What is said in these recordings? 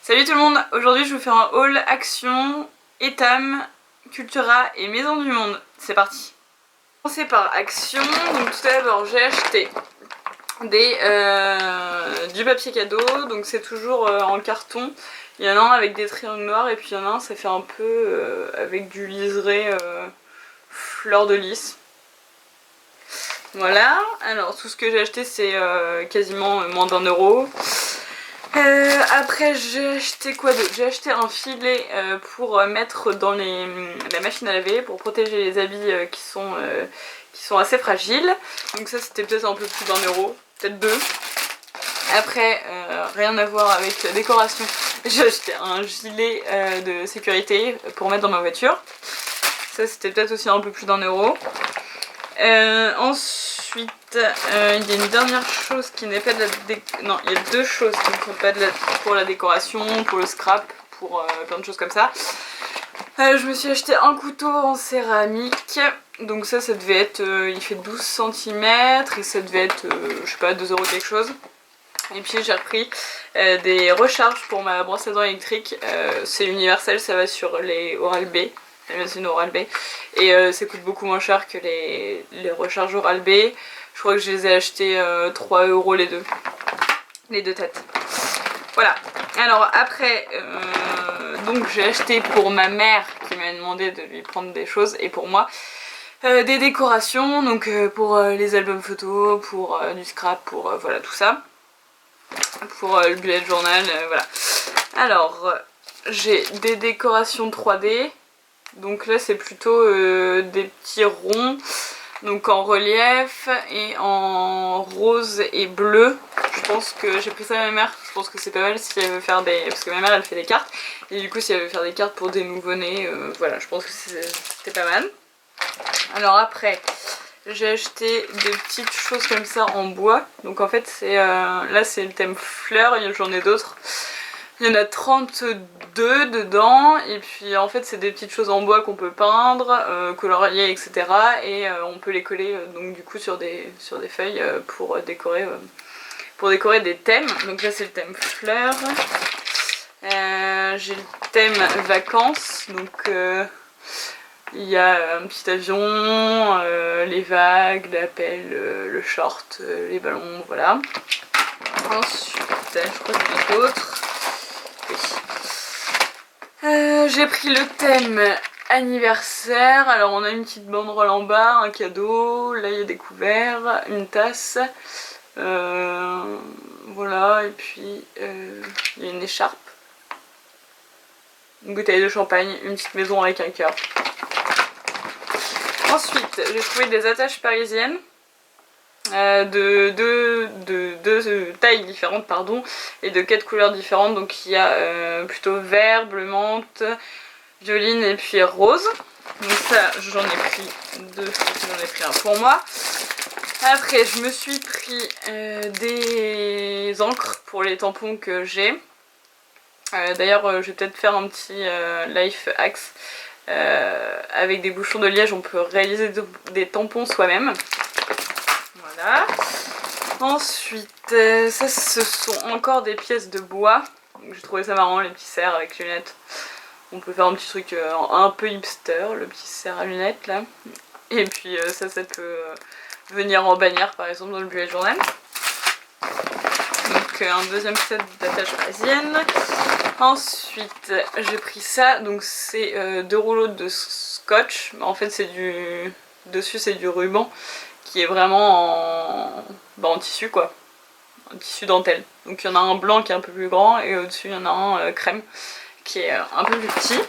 Salut tout le monde, aujourd'hui je vais vous faire un haul Action, Etam, Cultura et Maison du Monde. C'est parti. On va commencer par Action. Donc tout d'abord j'ai acheté du papier cadeau, donc c'est toujours en carton. Il y en a un avec des triangles noirs et puis il y en a un ça fait un peu avec du liseré fleur de lys. Voilà, alors tout ce que j'ai acheté c'est quasiment moins d'1 €. Après j'ai acheté quoi d'autre? J'ai acheté un filet pour mettre dans la machine à laver pour protéger les habits qui sont assez fragiles. Donc ça c'était peut-être un peu plus d'1 €, peut-être 2. Après rien à voir avec la décoration, j'ai acheté un gilet de sécurité pour mettre dans ma voiture. Ça c'était peut-être aussi un peu plus d'1 €. Ensuite, il y a une dernière chose qui n'est pas de la décoration. Non, il y a deux choses qui ne sont pas pour la décoration, pour le scrap, pour plein de choses comme ça. Je me suis acheté un couteau en céramique. Donc ça devait être, il fait 12 cm et ça devait être, je sais pas, 2 € quelque chose. Et puis j'ai repris des recharges pour ma brosse à dents électrique. C'est universel, ça va sur les Oral-B. C'est une Oral-B et ça coûte beaucoup moins cher que les recharges Oral-B. Je crois que je les ai achetés 3 € les deux têtes. Voilà. Alors après, donc j'ai acheté pour ma mère qui m'a demandé de lui prendre des choses et pour moi des décorations, donc pour les albums photos, pour du scrap, pour voilà tout ça. Pour le bullet journal, voilà. Alors j'ai des décorations 3D. Donc là c'est plutôt des petits ronds, donc en relief et en rose et bleu. Je pense que j'ai pris ça à ma mère, je pense que c'est pas mal si elle veut faire des... Parce que ma mère elle fait des cartes, et du coup si elle veut faire des cartes pour des nouveau-nés, voilà, je pense que c'était pas mal. Alors après, j'ai acheté des petites choses comme ça en bois, donc en fait c'est là c'est le thème fleurs, j'en ai d'autres. Il y en a 32 dedans et puis en fait c'est des petites choses en bois qu'on peut peindre, colorier etc. Et on peut les coller donc du coup sur des feuilles pour décorer des thèmes. Donc là c'est le thème fleurs. J'ai le thème vacances, donc il y a un petit avion, les vagues, l'appel, le short, les ballons, voilà. Ensuite je crois qu'il y en a d'autres. J'ai pris le thème anniversaire. Alors on a une petite banderole en bas, un cadeau, là il y a des couverts, une tasse, voilà, et puis il y a une écharpe, une bouteille de champagne, une petite maison avec un cœur. Ensuite j'ai trouvé des attaches parisiennes. De deux tailles différentes pardon et de 4 couleurs différentes, donc il y a plutôt vert, bleu menthe, violine et puis rose. Donc ça j'en ai pris deux, j'en ai pris un pour moi. Après je me suis pris des encres pour les tampons que j'ai. D'ailleurs je vais peut-être faire un petit life hacks avec des bouchons de liège, on peut réaliser des tampons soi-même. Voilà. Ensuite, ça ce sont encore des pièces de bois. J'ai trouvé ça marrant, les petits cerfs avec lunettes. On peut faire un petit truc un peu hipster, le petit cerf à lunettes là. Et puis ça peut venir en bannière par exemple dans le bullet journal. Donc un deuxième set d'attaches parisiennes. Ensuite j'ai pris ça, donc c'est 2 rouleaux de scotch. En fait c'est dessus c'est du ruban qui est vraiment en tissu quoi, en tissu dentelle. Donc il y en a un blanc qui est un peu plus grand et au-dessus il y en a un crème qui est un peu plus petit.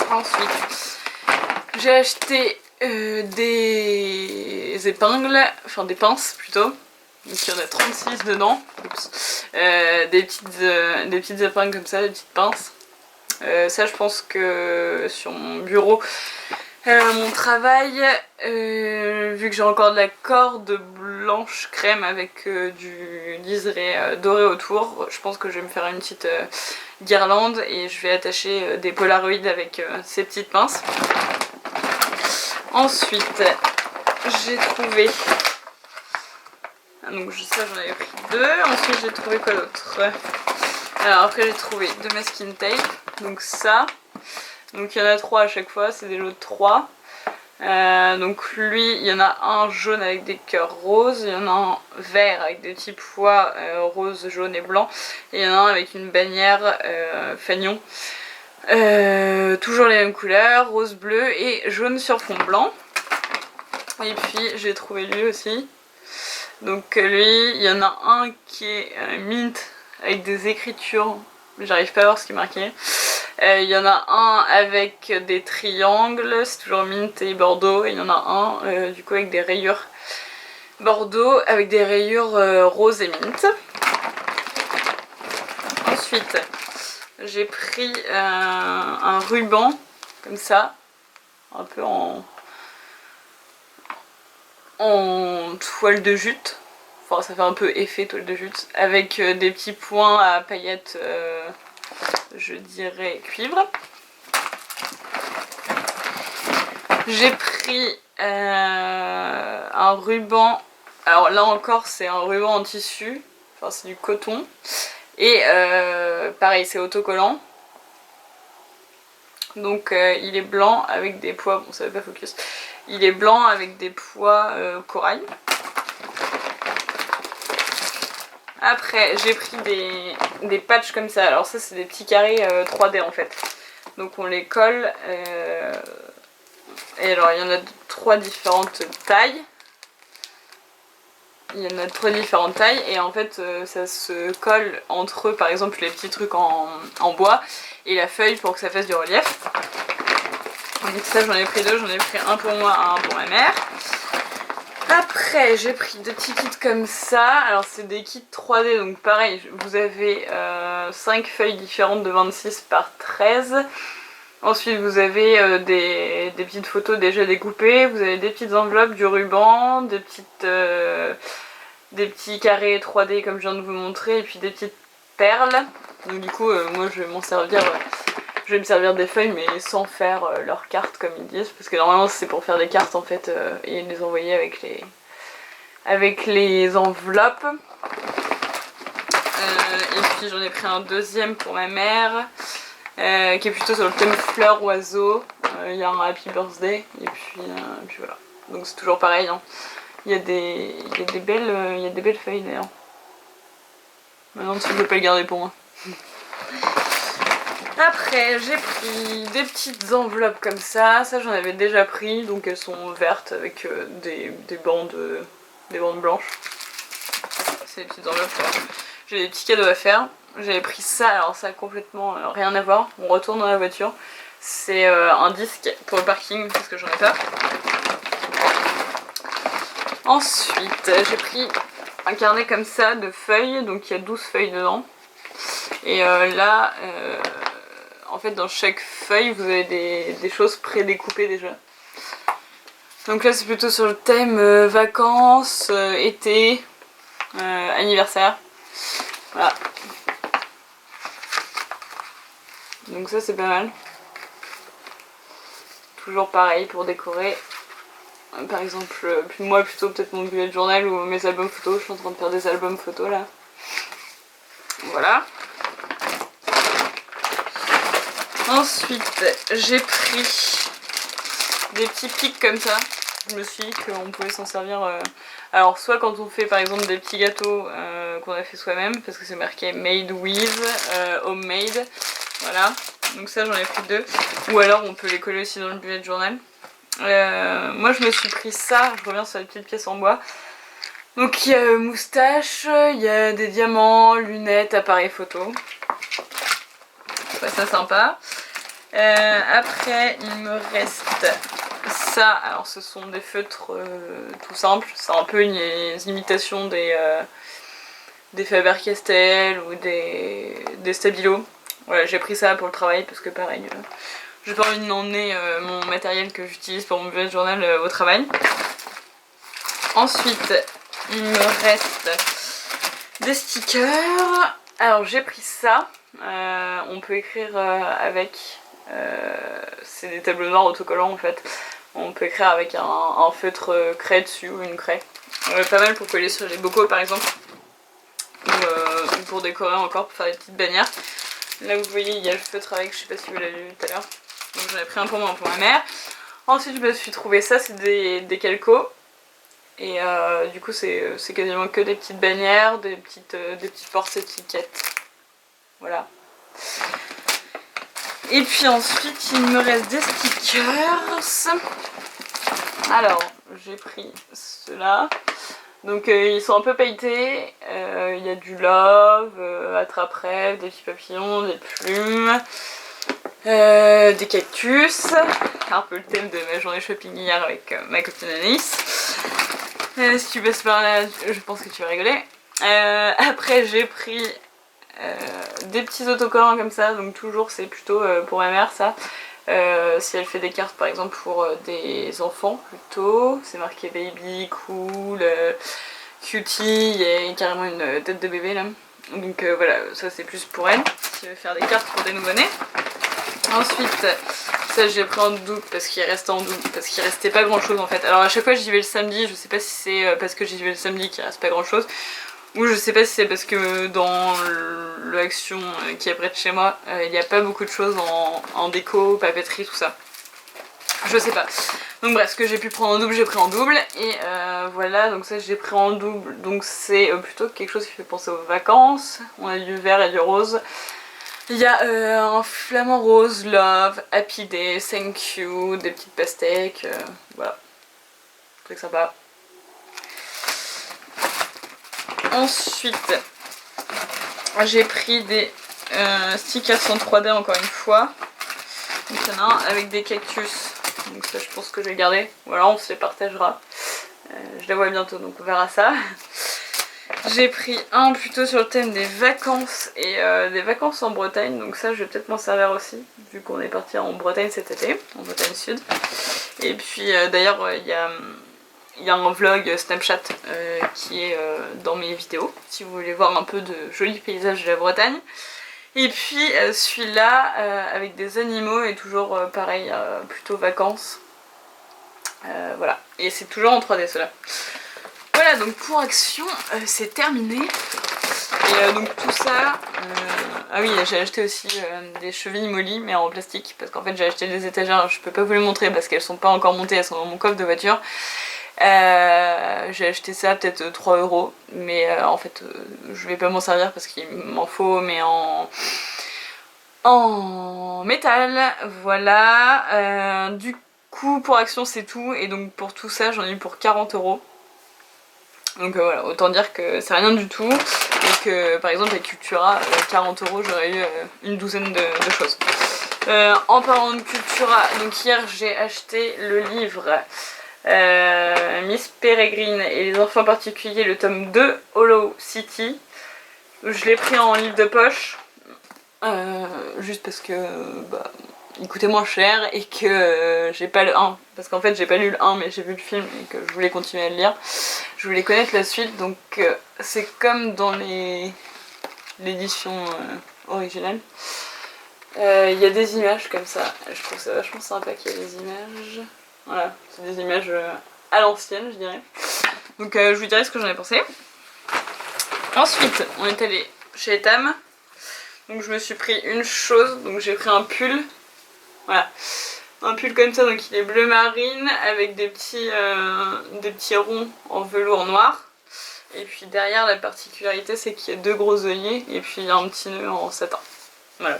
Ensuite j'ai acheté des épingles, enfin des pinces plutôt. Donc il y en a 36 dedans. Des petites épingles comme ça, des petites pinces. Ça je pense que sur mon bureau, mon travail, vu que j'ai encore de la corde blanche crème avec du liseré doré autour, je pense que je vais me faire une petite guirlande et je vais attacher des polaroïds avec ces petites pinces. Ensuite j'ai trouvé, donc ça j'en avais pris 2, ensuite j'ai trouvé quoi d'autre? Alors après j'ai trouvé de masking tape, donc ça. Donc il y en a 3 à chaque fois, c'est des lots de 3. Donc lui, il y en a un jaune avec des cœurs roses, il y en a un vert avec des petits pois rose, jaune et blanc, et il y en a un avec une bannière fanion. Toujours les mêmes couleurs, rose, bleu et jaune sur fond blanc. Et puis j'ai trouvé lui aussi. Donc lui, il y en a un qui est mint avec des écritures, mais j'arrive pas à voir ce qui est marqué. Il y en a un avec des triangles, c'est toujours mint et bordeaux. Et il y en a un du coup avec des rayures bordeaux avec des rayures rose et mint. Ensuite, j'ai pris un ruban comme ça, un peu en toile de jute. Enfin, ça fait un peu effet toile de jute, avec des petits points à paillettes, je dirais cuivre. J'ai pris un ruban, alors là encore c'est un ruban en tissu, enfin c'est du coton, et pareil c'est autocollant. Donc il est blanc avec des pois, bon ça va pas focus, il est blanc avec des pois corail. Après j'ai pris des patchs comme ça, alors ça c'est des petits carrés 3D en fait. Donc on les colle, et alors il y en a 3 différentes tailles. Il y en a 3 différentes tailles et en fait ça se colle entre eux, par exemple les petits trucs en bois et la feuille pour que ça fasse du relief. Donc ça j'en ai pris 2, j'en ai pris un pour moi, un pour ma mère. Après j'ai pris 2 petits kits comme ça, alors c'est des kits 3D donc pareil, vous avez 5 feuilles différentes de 26 par 13. Ensuite vous avez des petites photos déjà découpées, vous avez des petites enveloppes, du ruban, des petits carrés 3D comme je viens de vous montrer, et puis des petites perles. Donc du coup moi je vais m'en servir, je vais me servir des feuilles mais sans faire leurs cartes comme ils disent, parce que normalement c'est pour faire des cartes en fait et les envoyer avec les enveloppes. Et puis j'en ai pris un deuxième pour ma mère. Qui est plutôt sur le thème fleurs, oiseaux. Il y a un happy birthday et puis voilà. Donc c'est toujours pareil. Hein. Il y a des belles feuilles d'ailleurs. Maintenant je ne peux pas le garder pour moi. Après j'ai pris des petites enveloppes comme ça. Ça j'en avais déjà pris, donc elles sont vertes avec des bandes blanches. C'est des petites enveloppes. J'ai des petits cadeaux à faire. J'avais pris ça, alors ça a complètement rien à voir, on retourne dans la voiture. C'est un disque pour le parking parce que j'en ai pas. Ensuite j'ai pris un carnet comme ça de feuilles, donc il y a 12 feuilles dedans. Et là, en fait dans chaque feuille vous avez des choses prédécoupées déjà. Donc là c'est plutôt sur le thème vacances, été, anniversaire. Voilà. Donc ça c'est pas mal. Toujours pareil pour décorer. Par exemple, moi plutôt peut-être mon bullet journal ou mes albums photos. Je suis en train de faire des albums photos là. Voilà. Ensuite j'ai pris des petits pics comme ça. Je me suis dit qu'on pouvait s'en servir. Alors soit quand on fait par exemple des petits gâteaux qu'on a fait soi-même, parce que c'est marqué made with, homemade. Voilà, donc ça j'en ai pris 2. Ou alors on peut les coller aussi dans le bullet journal. Moi je me suis pris ça, je reviens sur les petites pièces en bois. Donc il y a moustache, il y a des diamants, lunettes, appareil photo. Je trouve ça sympa. Après il me reste ça, alors ce sont des feutres tout simples. C'est un peu une imitation des Faber-Castell ou des Stabilo. Voilà, j'ai pris ça pour le travail parce que pareil, j'ai pas envie d'emmener mon matériel que j'utilise pour mon bullet journal au travail. Ensuite, il me reste des stickers. Alors j'ai pris ça, on peut écrire avec, c'est des tableaux noirs autocollants en fait. On peut écrire avec un feutre craie dessus ou une craie. Pas mal pour coller sur les bocaux par exemple. ou pour décorer encore, pour faire des petites bannières. Là vous voyez il y a le feutre avec, je sais pas si vous l'avez vu tout à l'heure. Donc j'en ai pris un pour moi, un pour ma mère. Ensuite je me suis trouvé ça, c'est des calcos. Et du coup c'est quasiment que des petites bannières, des petites porte-étiquettes. Voilà. Et puis ensuite il me reste des stickers. Alors j'ai pris ceux-là. Donc ils sont un peu pailletés, il y a du love, attrape-rêve, des petits papillons, des plumes, des cactus, un peu le thème de ma journée shopping hier avec ma copine Alice. Si tu passes par là, je pense que tu vas rigoler. Après j'ai pris des petits autocollants comme ça, donc toujours c'est plutôt pour ma mère ça. Si elle fait des cartes par exemple pour des enfants plutôt, c'est marqué baby, cool, cutie, il y a carrément une tête de bébé là. Donc voilà, ça c'est plus pour elle, si elle veut faire des cartes pour des nouveau-nés. Ensuite, ça j'ai pris en double parce qu'il restait en double, parce qu'il restait pas grand chose en fait. Alors à chaque fois j'y vais le samedi, je sais pas si c'est parce que j'y vais le samedi qu'il reste pas grand chose, ou je sais pas si c'est parce que dans l'action qui est près de chez moi, il n'y a pas beaucoup de choses en déco, papeterie, tout ça. Je sais pas. Donc bref, ce que j'ai pu prendre en double, j'ai pris en double. Et voilà, donc ça j'ai pris en double. Donc c'est plutôt quelque chose qui fait penser aux vacances. On a du vert et du rose. Il y a un flamant rose, love, happy day, thank you, des petites pastèques. Voilà. Truc sympa. Ensuite, j'ai pris des stickers en 3D encore une fois. Donc il y en a un avec des cactus. Donc ça je pense que je vais garder. Voilà, on se les partagera. Je les vois bientôt donc on verra ça. J'ai pris un plutôt sur le thème des vacances et des vacances en Bretagne. Donc ça je vais peut-être m'en servir aussi. Vu qu'on est parti en Bretagne cet été, en Bretagne Sud. Et puis d'ailleurs il y a un vlog Snapchat qui est dans mes vidéos, si vous voulez voir un peu de jolis paysages de la Bretagne. Et puis celui-là avec des animaux et toujours pareil, plutôt vacances. Voilà, et c'est toujours en 3D cela. Voilà, donc pour Action, c'est terminé. Et donc tout ça... Ah oui, j'ai acheté aussi des chevilles Molly, mais en plastique, parce qu'en fait j'ai acheté des étagères, je peux pas vous les montrer parce qu'elles sont pas encore montées, elles sont dans mon coffre de voiture. J'ai acheté ça peut-être 3 €, mais en fait je vais pas m'en servir parce qu'il m'en faut, mais en métal. Voilà, du coup pour Action c'est tout, et donc pour tout ça j'en ai eu pour 40 €. Donc voilà, autant dire que c'est rien du tout, et que par exemple avec Cultura, 40 € j'aurais eu une douzaine de choses. En parlant de Cultura, donc hier j'ai acheté le livre Miss Peregrine et les enfants particuliers, le tome 2, Hollow City. Je l'ai pris en livre de poche, juste parce que bah, il coûtait moins cher et que j'ai pas le 1, parce qu'en fait j'ai pas lu le 1 mais j'ai vu le film et que je voulais continuer à le lire. Je voulais connaître la suite, donc c'est comme dans l'édition originale. Il y a des images comme ça, je trouve ça vachement sympa qu'il y ait des images. Voilà, c'est des images à l'ancienne je dirais. Donc je vous dirai ce que j'en ai pensé. Ensuite on est allé chez Etam. Donc je me suis pris une chose, donc j'ai pris un pull. Voilà, un pull comme ça, donc il est bleu marine avec des petits ronds en velours noir. Et puis derrière la particularité c'est qu'il y a 2 gros œillets et puis il y a un petit nœud en satin. Voilà.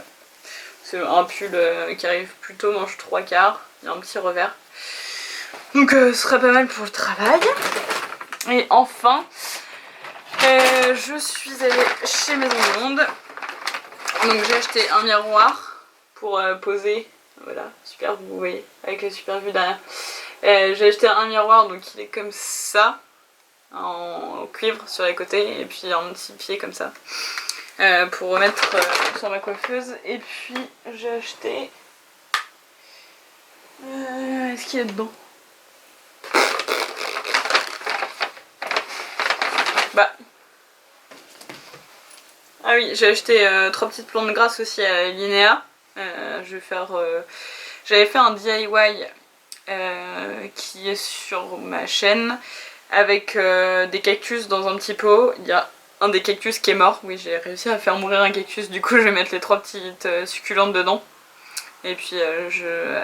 C'est un pull qui arrive plutôt manche 3/4, il y a un petit revers. Donc ce sera pas mal pour le travail. Et enfin, je suis allée chez Maison du Monde. Donc j'ai acheté un miroir pour poser. Voilà, super, vous voyez, avec la super vue derrière. J'ai acheté un miroir, donc il est comme ça, en cuivre sur les côtés, et puis un petit pied comme ça, pour remettre sur ma coiffeuse. Et puis j'ai acheté... Est-ce qu'il y a dedans? Bah... Ah oui, j'ai acheté 3 petites plantes grasses aussi à Linéa. Je vais faire... J'avais fait un DIY qui est sur ma chaîne avec des cactus dans un petit pot. Il y a un des cactus qui est mort. Oui, j'ai réussi à faire mourir un cactus, du coup je vais mettre les 3 petites succulentes dedans. Et puis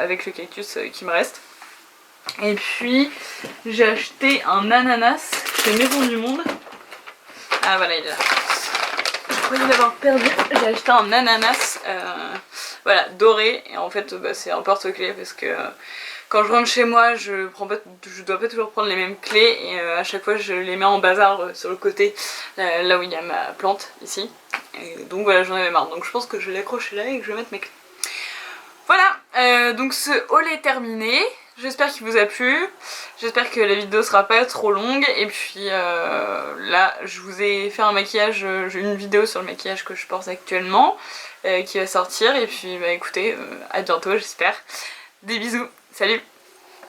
avec le cactus qui me reste. Et puis j'ai acheté un ananas chez Maison du Monde. Ah voilà, il est là. Je croyais l'avoir perdu. J'ai acheté un ananas voilà, doré. Et en fait bah, c'est un porte-clés parce que quand je rentre chez moi je dois pas toujours prendre les mêmes clés. Et à chaque fois je les mets en bazar sur le côté là où il y a ma plante ici. Et donc voilà, j'en avais marre. Donc je pense que je vais l'accrocher là et que je vais mettre mes clés. Voilà, donc ce haul est terminé. J'espère qu'il vous a plu. J'espère que la vidéo sera pas trop longue. Et puis là, je vous ai fait un maquillage, j'ai une vidéo sur le maquillage que je porte actuellement qui va sortir. Et puis bah écoutez, à bientôt j'espère. Des bisous, salut!